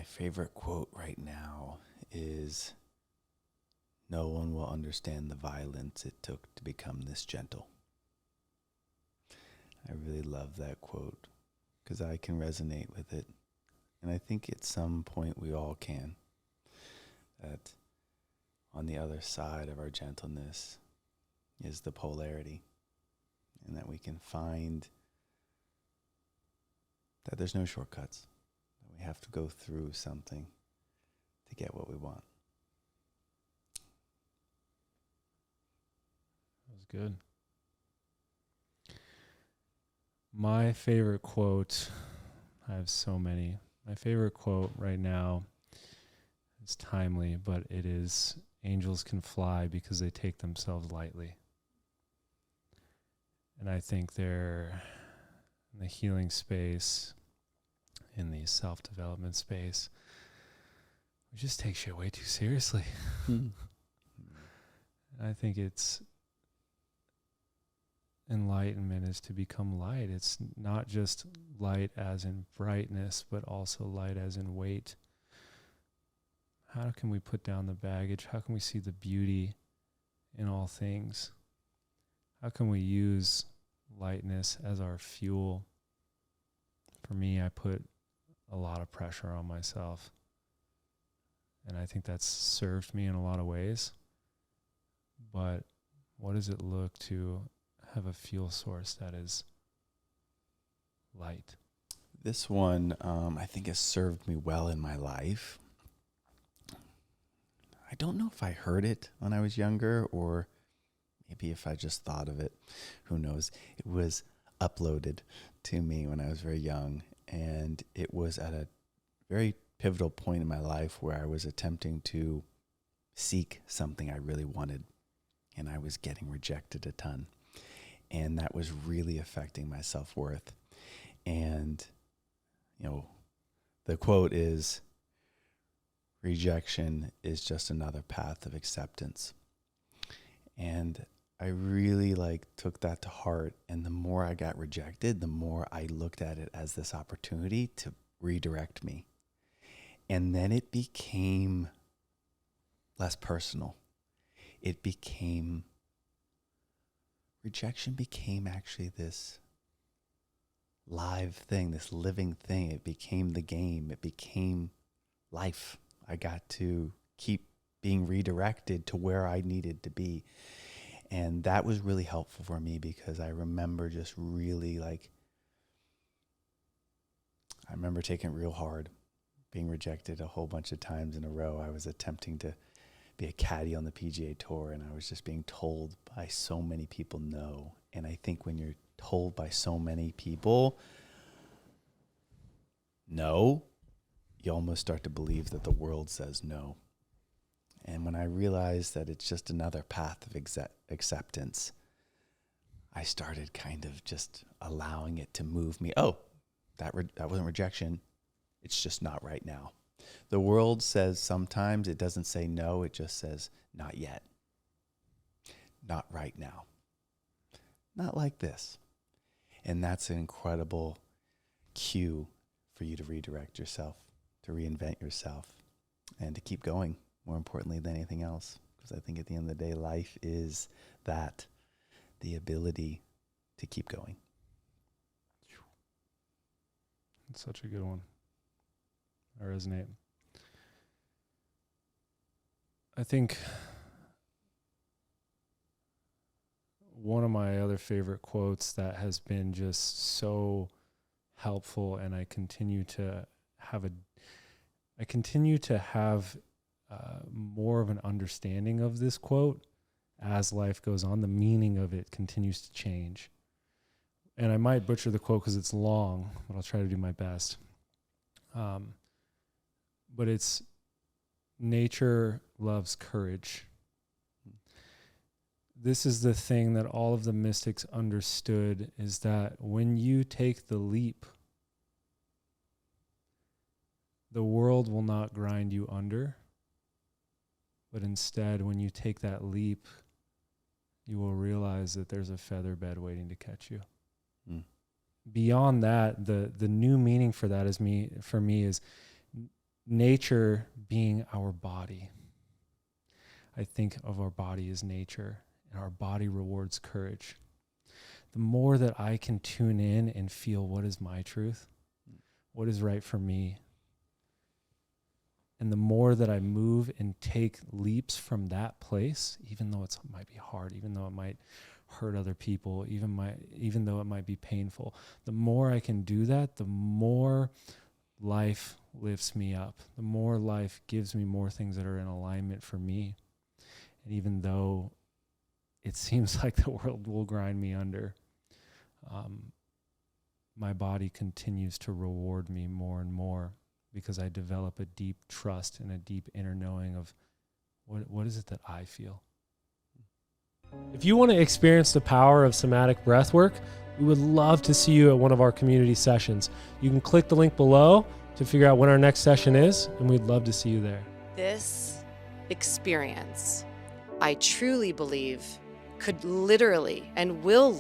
favorite quote right now is, "No one will understand the violence it took to become this gentle." I really love that quote because I can resonate with it. And I think at some point we all can. That on the other side of our gentleness is the polarity. And that we can find that there's no shortcuts. That we have to go through something to get what we want. That was good. My favorite quote, I have so many. My favorite quote right now is timely, but it is, "Angels can fly because they take themselves lightly." And I think they're in the healing space, in the self-development space, we just take shit way too seriously. I think it's enlightenment is to become light. It's not just light as in brightness, but also light as in weight. How can we put down the baggage? How can we see the beauty in all things? How can we use lightness as our fuel? For me, I put a lot of pressure on myself, and I think that's served me in a lot of ways. But what does it look to have a fuel source that is light? This one, I think, has served me well in my life. I don't know if I heard it when I was younger or maybe if I just thought of it. Who knows? It was uploaded to me when I was very young, and it was at a very pivotal point in my life where I was attempting to seek something I really wanted, and I was getting rejected a ton. And that was really affecting my self-worth. And, the quote is, "Rejection is just another path of acceptance." And I really took that to heart. And the more I got rejected, the more I looked at it as this opportunity to redirect me. And then it became less personal. Rejection became actually this live thing, this living thing. It became the game. It became life. I got to keep being redirected to where I needed to be. And that was really helpful for me because I remember just really I remember taking it real hard, being rejected a whole bunch of times in a row. I was attempting to be a caddy on the PGA Tour, and I was just being told by so many people no. And I think when you're told by so many people no, you almost start to believe that the world says no. And when I realized that it's just another path of acceptance, I started kind of just allowing it to move me. Oh, that wasn't rejection. It's just not right now. The world says sometimes, it doesn't say no, it just says not yet. Not right now. Not like this. And that's an incredible cue for you to redirect yourself, to reinvent yourself, and to keep going, more importantly than anything else. Because I think at the end of the day, life is that, the ability to keep going. It's such a good one. I resonate. I think one of my other favorite quotes that has been just so helpful, and I continue to have more of an understanding of this quote as life goes on. The meaning of it continues to change. And I might butcher the quote because it's long, but I'll try to do my best. But it's, "Nature loves courage." This is the thing that all of the mystics understood, is that when you take the leap, the world will not grind you under, but instead, when you take that leap, you will realize that there's a feather bed waiting to catch you. Beyond that, the new meaning for that for me is nature being our body. I think of our body as nature, and our body rewards courage. The more that I can tune in and feel what is my truth, what is right for me, and the more that I move and take leaps from that place, even though it might be hard, even though it might hurt other people, even though it might be painful, the more I can do that, the more life lifts me up, the more life gives me more things that are in alignment for me. And even though it seems like the world will grind me under, my body continues to reward me more and more, because I develop a deep trust and a deep inner knowing of what is it that I feel. If you want to experience the power of somatic breathwork, we would love to see you at one of our community sessions. You can click the link below to figure out when our next session is, and we'd love to see you there. This experience, I truly believe, could literally and will